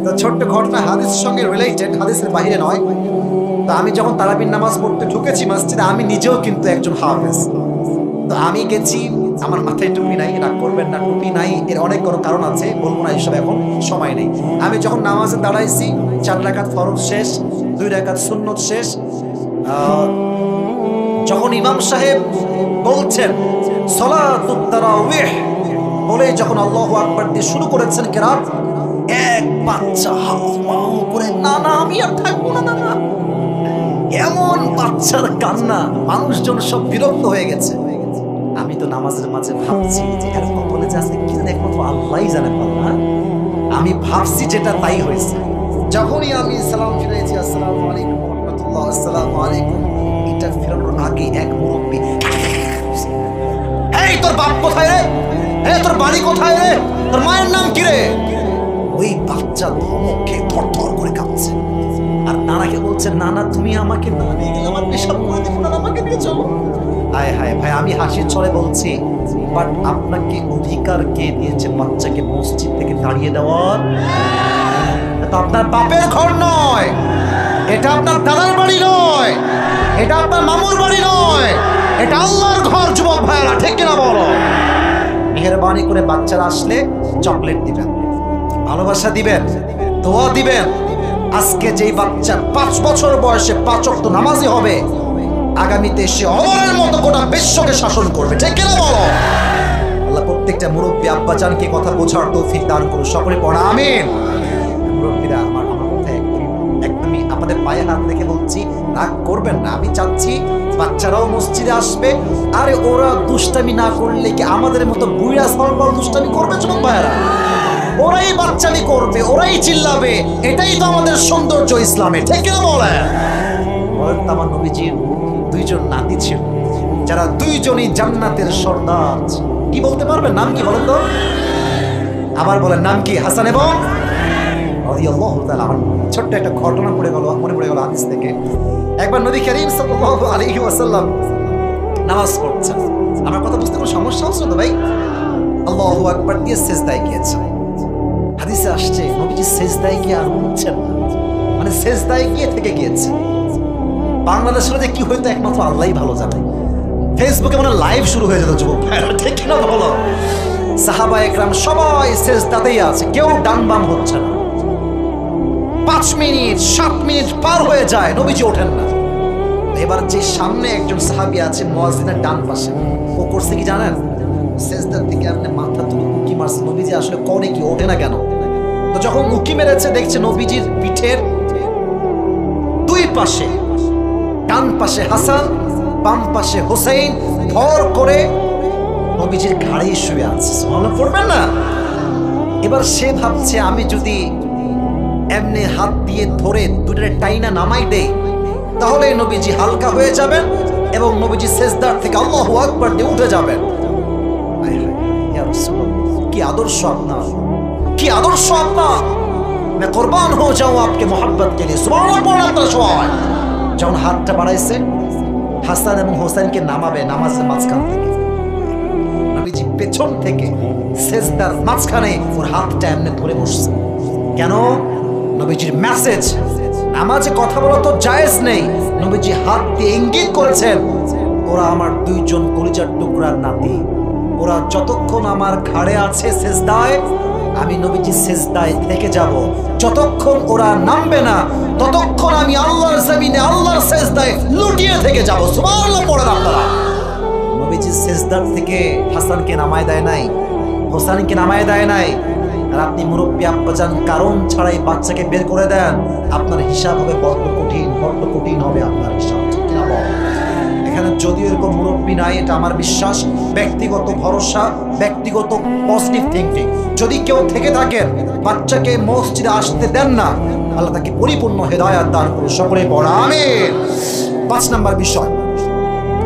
তো ছোট্ট ঘটনা হাদিসের সঙ্গে রিলেটেড, হাদিসের বাইরে নয়। তো আমি যখন তারাবির নামাজ পড়তে ঢুকেছি মসজিদে, আমি নিজেও কিন্তু একজন হাফেজ। তো আমি গেছি, আমার মাথায় টুপি নাই, রাগ করবেন না, টুপি নাই, এর অনেক কোনো কারণ আছে, বলবো না এইসব, এখন সময় নেই। আমি যখন নামাজে দাঁড়াইছি, 4 রাকাত ফরজ শেষ, 2 রাকাত সুন্নত শেষ, যখন ইমাম সাহেব বলছেন সালাতুত তারাবিহ বলে যখন আল্লাহু আকবার দিয়ে শুরু করেছেন কেরাত, এক বাচ্চা হাউ করে, না না আমি আর থাকবো না, না। এমন বাচ্চার কান্না, মানুষজন সব বিরক্ত হয়ে গেছে। আমি তো নামাজের মাঝে ভাবছি যে এর কপালে যে আছে কি জানে, একমাত্র আল্লাহই জানে। আমি ভাবছি যেটা তাই হয়েছে। যখনই আমি সালাম ফিরেছি, আসসালামু আলাইকুম ওয়া রাহমাতুল্লাহ, আসসালামু আলাইকুম, এটা ফিরানোর আগে এক মুরব্বি, এই তোর বাপ কোথায় রে, এই তোর বাড়ি কোথায় রে, তোর মায়ের নাম কি রে? ওই বাচ্চা ধমক খেয়ে থরথর করে কাঁপছে। আর নানাকে বলছে, নানা তুমি আমাকে না নিয়ে গেলে আমার পেশাব করে দিব, না আমাকে নিয়ে চলো। হায় হায় ভাই, আমি হাসির ছলে বলছি, বাট আপনাকে অধিকার কে দিয়েছে বাচ্চাকে মসজিদ থেকে তাড়িয়ে দেওয়ার? এটা আপনার বাপের ঘর নয়, এটা আপনার দাদার বাড়ি নয়, এটা আপনার মামুর বাড়ি নয়, এটা আল্লাহর ঘর। যুবক ভাইরা, ঠিক কিনা বলো? মেহেরবানি করে বাচ্চারা আসলে চকলেট দিবেন, ভালোবাসা দিবেন, দোয়া দিবেন। আজকে যেই বাচ্চা 5 বছর বয়সে 5 ওয়াক্ত নামাজি হবে, আগামীতে সে অমরের মতো গোটা বিশ্বকে শাসন করবে, ঠিক কিনা বলো? আল্লাহ প্রত্যেকটা মুরব্বী আব্বাজানকে কথা বোঝার তৌফিক দান করুন, সকলে পড়া আমিন। মুরব্বীরা, আমার কথা একদমই আপনাদের পায়ে হাত রেখে বলছি, রাগ করবেন না। আমি চাচ্ছি বাচ্চারাও মসজিদে আসবে। আরে ওরা দুষ্টামি না করলে কি আমাদের মতো বুড়া সরবল দুষ্টামি করবে? যুবক ভাইয়েরা, ওরাই বাচ্চামি করবে, ওরাই চিল্লাবে, এটাই তো আমাদের সৌন্দর্য ইসলামে, ঠিক কিনা বলেন? বলেন তো, আমার নবীজির 2 জন নাতি ছিল, যারা 2 জনই জান্নাতের সর্দার। কি বলতে পারবেন? নাম কি বলেন তো? আবার বলেন, নাম কি? হাসান এবং রাদিয়াল্লাহু তাআলা। আমার ছোট্ট একটা ঘটনা মনে পড়ে গেল হাদিস থেকে। একবার নবী করিম সাল্লাল্লাহু আলাইহি ওয়াসাল্লাম নামাজ পড়ছেন। আমার কথা বুঝতে কোনো সমস্যা হচ্ছে তো ভাই? আল্লাহু আকবার দিয়ে সিজদায় গিয়েছেন। হাদিসে আসছে নবীজি সিজদায় গিয়ে আর উঠছেন না, মানে সিজদায় গিয়ে থেকে গিয়েছে। বাংলাদেশের যে কি হইতো একমাত্র আল্লাহই ভালো জানে। ফেসবুকে মানে লাইভ শুরু হয়ে যেত, যুবক ভাইরা, ঠিক না বলো? সাহাবা একরাম সবাই সিজদাতেই আছে, কেউ ডান বাম হচ্ছে না। 5 মিনিট 7 মিনিট পার হয়ে যায়, নবীজি ওঠেন না। এবার যে সামনে একজন সাহাবী আছে মুয়াজ্জিনের ডান পাশে, ও করছে কি জানেন? সিজদার থেকে আপনি মাথা তুলে উকি মারছে। নবীজি আসলে করে কি, ওঠে না কেন? তো যখন উকি মেরেছে, দেখছে নবীজির পিঠের 2 পাশে, ডান পাশে হাসান, বাম পাশে হোসেন ভর করে নবীজির ঘাড়ে শুয়ে আছে। সুবহানাল্লাহ পড়বেন না? এবার সে ভাবছে, আমি যদি এমনি হাত দিয়ে ধরে দুটোরে টাইনা নামাই দেই, তাহলে নবীজি হালকা হয়ে যাবেন এবং নবীজি সিজদার থেকে আল্লাহু আকবার দিয়ে উঠে যাবেন। ইয়া রাসূলুল্লাহ, কি আদর্শ আপনার, কি আদর্শ আপনার! मैं कुर्बान हो जाऊं आपके मोहब्बत के लिए। सुबहानाल्लाह পড়েন আপনারা সবাই। যখন হাতটা বাড়াইছে, হাসান এবং হোসেনকে নামাবে নামাজের মাঝখান থেকে, নবীজি পেছন থেকে সিজদার মাঝখানে ওর হাতটা এমনি ধরে বসছে। কেন? নবীজির মেসেজ, নামাজে কথা বলা তো জায়েজ নেই। নবীজি হাত দিয়ে ইঙ্গিত করেছেন, ওরা আমার 2 জন কলিজার টুকরার নাতি, ওরা যতক্ষণ আমার ঘাড়ে আছে সিজদায়, আমি নবীজি সিজদায় থেকে যাব। যতক্ষণ ওরা নামবে না, ততক্ষণ আমি আল্লাহর জমিনে আল্লাহর সিজদায় লুটিয়ে থেকে যাব। সুবহানাল্লাহ পড়েন আপনারা। নবীজি সিজদার থেকে হাসানকে নামায় দেয় নাই, হোসেনকে নামায় দেয় নাই। আর আপনি মুরব্বী আব্বাজান কারণ ছাড়াই বাচ্চাকে বের করে দেন, আপনার হিসাব হবে বড্ড কঠিন হবে আপনার হিসাব, ঠিক কিনা বল? এখানে যদিও এরকম মুরব্বী নাই, এটা আমার বিশ্বাস, ব্যক্তিগত ভরসা, ব্যক্তিগত পজিটিভ থিঙ্কিং। যদি কেউ থেকে থাকেন বাচ্চাকে মসজিদে আসতে দেন না, আল্লাহ তাকে পরিপূর্ণ হেদায়াত দান করুন, সকলে পড়া আমিন। 5 নম্বর বিষয়,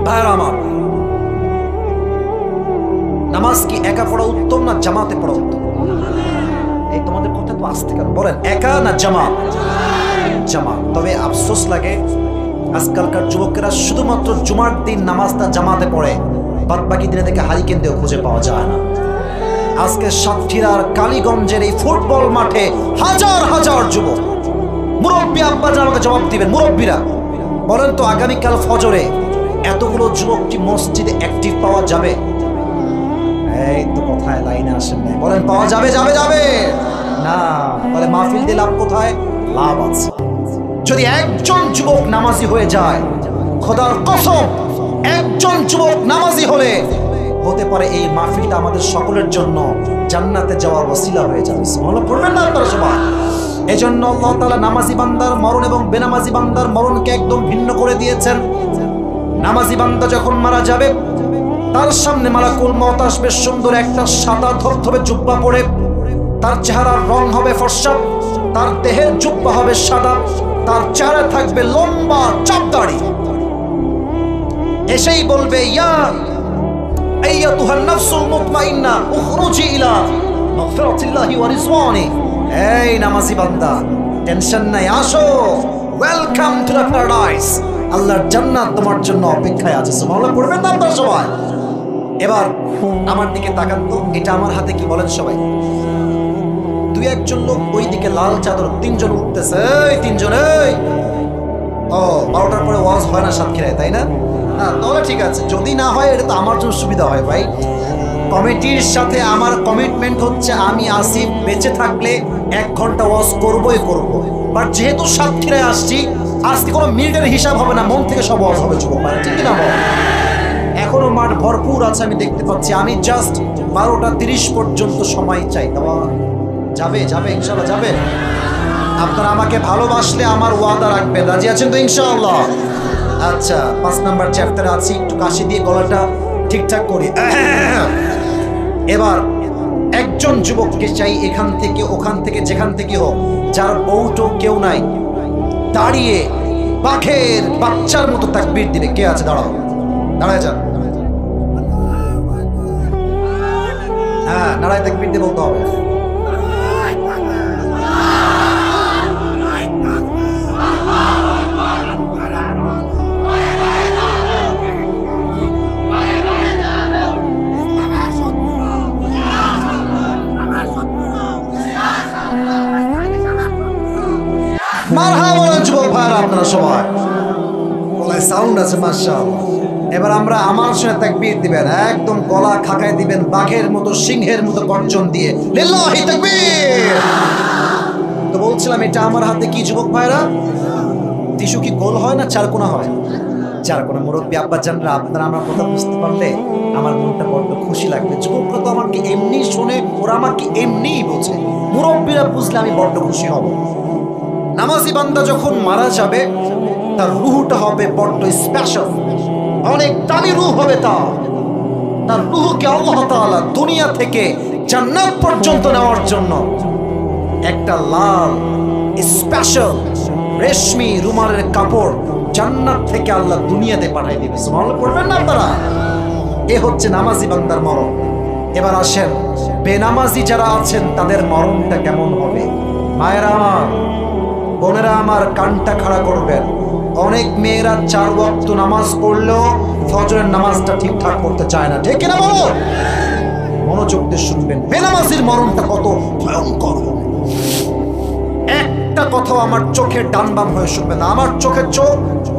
ভাইরা আমার, নামাজ কি একা পড়া উত্তম না জামাতে পড়া উত্তম? এই তোমাদের কথা তো আসতে কেন, বলেন একা না জামাত? জামাত। তবে আফসোস লাগে, আজকালকার যুবকেরা শুধুমাত্র জুমার দিন নামাজটা জামাতে পড়ে, বাদ বাকি দিনে থেকে হারিকেন দিয়েও খুঁজে পাওয়া যায় না। আজকে সাতক্ষীরার কালীগঞ্জের এই ফুটবল মাঠে হাজার হাজার যুবক, মুরব্বী আব্বাজান আমাকে জবাব দিবেন, মুরব্বীরা বলেন তো আগামীকাল ফজরে এতগুলো যুবক কি মসজিদে অ্যাক্টিভ পাওয়া যাবে? এই তো কথায় লাইনে আসেন নাই, বলেন পাওয়া যাবে? যাবে যাবে না, তাহলে মাহফিল দিয়ে লাভ কোথায়? লাভ আছে। যদি একজন যুবক নামাজি হয়ে যায়, খোদার কসম একজন যুবক নামাজি হলে হতে পারে এই মাহফিলটা আমাদের সকলের জন্য জান্নাতে যাওয়ার ওসিলা হয়ে যাবে। সুবহানাল্লাহ পড়বেন না আপনারা সবাই? এজন্য আল্লাহ তাআলা নামাজি বান্দার মরণ এবং বেনামাজি বান্দার মরণকে একদম ভিন্ন করে দিয়েছেন। নামাজি বান্দা যখন মারা যাবে, তার সামনে মালাকুল মউত আসবে, সুন্দর একটা সাদা ধবধবে জুব্বা পরে, তার চেহারার রং হবে ফর্সা, তার দেহের জুব্বা হবে সাদা, তার চেহারা থাকবে লম্বা চাপ দাড়ি। এসেই বলবে, ইয়া আইয়াতুহান নাফসুল মুতমাইন্না উখরুজি ইলা মাগফিরাতিল্লাহি ওয়া রিজওয়ানি। এই নামাজি বান্দা, টেনশন নাই, আসো, ওয়েলকাম টু দ্য প্যারাডাইস। আল্লাহর জান্নাত তোমার জন্য অপেক্ষায় আছে। সুবহানাল্লাহ পড়বেন না আপনারা সবাই? এবার আমার দিকে তাকান তো, এটা আমার হাতে কি বলেন সবাই? দুই একজন লোক ওই দিকে লাল চাদর, তিনজন উঠতেছে, এই তিনজন, এই ও 12টার পরে ওয়াজ হয় না সাতক্ষীরায়, তাই না? হ্যাঁ, তাহলে ঠিক আছে, যদি না হয় এটা তো আমার জন্য সুবিধা হয় ভাই। কমিটির সাথে আমার কমিটমেন্ট হচ্ছে আমি আসিফ বেঁচে থাকলে 1 ঘন্টা ওয়াজ করবই করব। বাট যেহেতু সাতক্ষীরায় আসছি, আজকে কোনো মিনিটের হিসাব হবে না, মন থেকে সব ওয়াজ হবে যুবক ভাই, ঠিক না বল? এখনো মাঠ ভরপুর আছে, আমি দেখতে পাচ্ছি। আমি জাস্ট 12:30 পর্যন্ত সময় চাই। দেওয়া যাবে? যাবে ইনশাআল্লাহ যাবে। আপনারা আমাকে ভালোবাসলে আমার ওয়াদা রাখবেন, রাজি আছেন তো ইনশাআল্লাহ? আচ্ছা, 5 নাম্বার চ্যাপ্টারে আছি, একটু কাশি দিয়ে গলাটা ঠিকঠাক করি। এবার একজন যুবককে চাই, এখান থেকে ওখান থেকে যেখান থেকে হোক, যার বউটো কেউ নাই, দাঁড়িয়ে বাঘের বাচ্চার মতো তাকবীর দিবে। কে আছে? দাঁড়াও, দাঁড়ায় যান। হ্যাঁ, দাঁড়ায় তাকবীর দিয়ে বলতে হবে। মারহাবা যুবক ভাইরা, আপনারা সবাই গলায় সাউন্ড আছে মাশাআল্লাহ। এবার আমরা আমার সাথে তাকবীর দিবেন, একদম গলা খাকায় দিবেন, বাঘের মতো সিংহের মতো গর্জন দিয়ে, লিল্লাহি তাকবীর। তো বলছিলাম, এটা আমার হাতে কি যুবক ভাইরা? টিস্যু কি গোল হয় না চারকোনা হয়? চারকোনা। মুরব্বী আব্বাজানরা, আপনারা আমার কথা বুঝতে পারলে আমার মনটা বড্ড খুশি লাগবে। যুবকরা তো আমাকে এমনি শোনে, ওরা আমাকে এমনিই বোঝে, মুরব্বীরা বুঝলে আমি বড্ড খুশি হব। নামাজি বান্দা যখন মারা যাবে, তার রুহটা হবে বড্ড স্পেশাল, অনেক দামি রূহ হবে। তার রুহকে আল্লাহ তাআলা দুনিয়া থেকে জান্নাত পর্যন্ত নেওয়ার জন্য একটা লাল স্পেশাল রেশমি রুমালের কাপড় জান্নাত থেকে আল্লাহ দুনিয়াতে পাঠিয়ে দিবে। সুবহানাল্লাহ পড়বেন না আপনারা? এ হচ্ছে নামাজি বান্দার মরণ। এবার আসেন, বেনামাজি যারা আছেন তাদের মরণটা কেমন হবে? মায়েরা আমার, বোনেরা আমার, কানটা খাড়া করবেন। অনেক মেয়েরা 4 ওয়াক্ত নামাজ পড়লেও ফজরের নামাজটা ঠিকঠাক করতে চায় না, ঠিক কিনা বলো? মনোযোগ দিয়ে শুনবেন, বেনামাজির মরণটা কত ভয়ঙ্কর হবে। একটা কথাও আমার চোখের ডান বাম হয়ে শুনবেন না, আমার চোখের চোখ,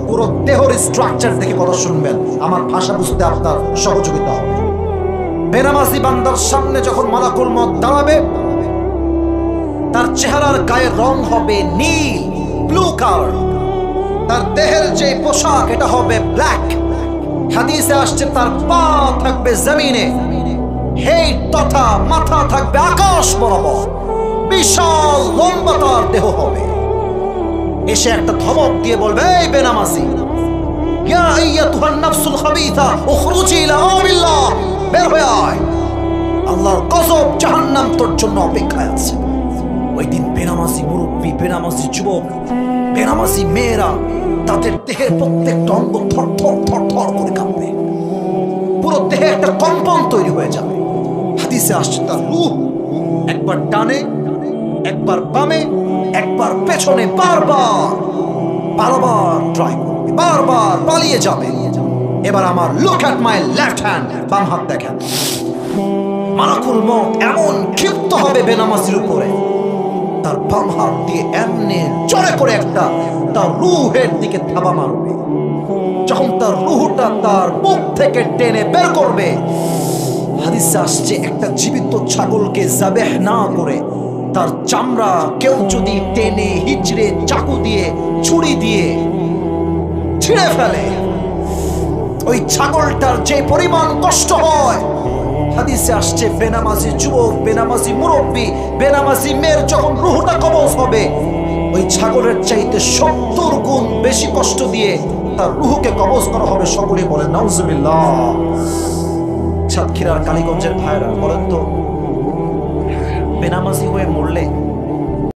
পুরো দেহের স্ট্রাকচার দেখে কথা শুনবেন, আমার ভাষা বুঝতে আপনার সহযোগিতা হবে। বেনামাজি বান্দার সামনে যখন মালাকুল মউত দাঁড়াবে, তার চেহারার গায়ের রং হবে নীল, ব্লু কালার। তার দেহের যে পোশাক, এটা হবে ব্ল্যাক। হাদিসে আসছে তার পা থাকবে জমিনে, হেড তথা মাথা থাকবে আকাশ বরাবর, বিশাল লম্বা তার দেহ হবে। এসে একটা ধমক দিয়ে বলবে, এই বেনামাজি, ইয়া আইয়াতুহান নাফসুল খাবিথা উখরুজি ইলা আমরিল্লাহ, বের হয়ে আয়, আল্লাহর গজব জাহান্নাম তোর জন্য অপেক্ষায় আছে। ওই দিন বেনামাজি মুরব্বী, বেনামাজি যুবক, বেনামাজি মেয়েরা, তাদের দেহের প্রত্যেকটা অঙ্গ থর থর থর থর করে কাঁপবে, পুরো দেহে একটা কম্পন তৈরি হয়ে যাবে। হাদিসে আসছে তার রূহ একবার ডানে, একবার বামে, একবার পেছনে, বারবার ট্রাই করবে, বারবার পালিয়ে যাবে। এবার আমার look at my left hand, বাম হাত দেখেন। মালাকুল মউত এমন ক্ষিপ্ত হবে বেনামাজির উপরে, তার বাম হাত দিয়ে এমনি জোরে করে একটা তার রূহের দিকে থাবা মারবে। যখন তার রূহটা তার মুখ থেকে টেনে বের করবে, হাদিসে আসছে একটা জীবিত ছাগলকে যাবেহ না করে তার চামড়া কেউ যদি টেনে হিচড়ে চাকু দিয়ে ছুরি দিয়ে ছিঁড়ে ফেলে, ওই ছাগলটার যে পরিমাণ কষ্ট হয়, হাদিসে আসছে বেনামাজি যুবক, বেনামাজি মুরব্বী, বেনামাজি মেয়ের যখন রূহটা কবজ হবে, ওই ছাগলের চাইতে 70 গুণ বেশি কষ্ট দিয়ে তার রূহকে কবজ করা হবে। সকলে বলেন নাউজুবিল্লাহ। সাতক্ষীরার কালীগঞ্জের ভাইরা বলেন তো, বেনামাজি হয়ে মরলে